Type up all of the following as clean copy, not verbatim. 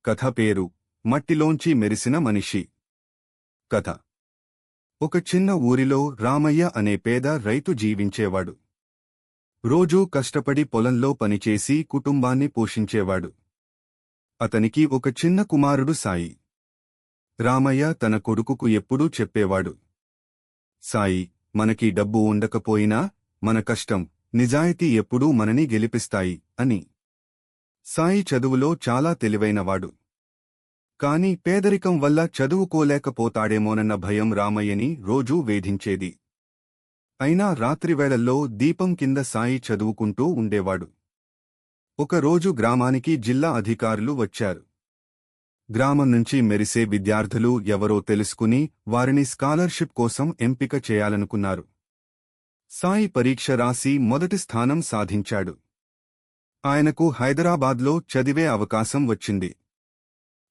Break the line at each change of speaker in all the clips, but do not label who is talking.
కథ పేరు మట్టిలోంచి మెరిసిన మనిషి. కథ. ఒక చిన్న ఊరిలో రామయ్య అనే పేద రైతు జీవించేవాడు. రోజూ కష్టపడి పొలంలో పనిచేసి కుటుంబాన్ని పోషించేవాడు. అతనికి ఒక చిన్న కుమారుడు సాయి. రామయ్య తన కొడుకుకు ఎప్పుడూ చెప్పేవాడు, సాయి, మనకి డబ్బు ఉండకపోయినా మన కష్టం, నిజాయితీ ఎప్పుడూ మనని గెలిపిస్తాయి అని. సాయి చదువులో చాలా తెలివైనవాడు. కాని పేదరికం వల్ల చదువుకోలేకపోతాడేమోనన్న భయం రామయ్యని రోజూ వేధించేది. అయినా రాత్రివేళల్లో దీపం కింద సాయి చదువుకుంటూ ఉండేవాడు. ఒకరోజు గ్రామానికి జిల్లా అధికారులు వచ్చారు. గ్రామం నుంచి మెరిసే విద్యార్థులు ఎవరో తెలుసుకుని వారిని స్కాలర్షిప్ కోసం ఎంపిక చేయాలనుకున్నారు. సాయి పరీక్ష రాసి మొదటి స్థానం సాధించాడు. ఆయనకు హైదరాబాద్లో చదివే అవకాశం వచ్చింది.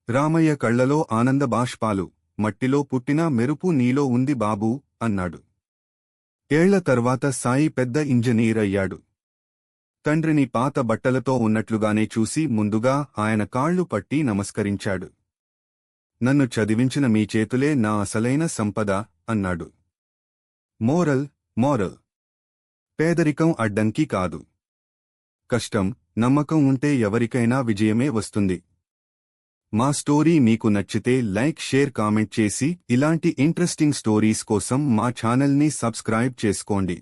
రామయ్య కళ్లలో ఆనంద బాష్పాలు. మట్టిలో పుట్టిన మెరుపు నీలో ఉంది బాబూ అన్నాడు. ఏళ్ల తర్వాత సాయి పెద్ద ఇంజనీర్ అయ్యాడు. తండ్రిని పాత బట్టలతో ఉన్నట్లుగానే చూసి ముందుగా ఆయన కాళ్లు పట్టి నమస్కరించాడు. నన్ను చదివించిన మీ చేతులే నా అసలైన సంపద అన్నాడు. మోరల్. పేదరికం అడ్డంకి కాదు. కష్టం, నమ్మకం ఉంటే ఎవరికైనా విజయమే వస్తుంది. మా స్టోరీ మీకు నచ్చితే లైక్, షేర్, కామెంట్ చేసి ఇలాంటి ఇంట్రెస్టింగ్ స్టోరీస్ కోసం మా ఛానల్ని సబ్స్క్రైబ్ చేసుకోండి.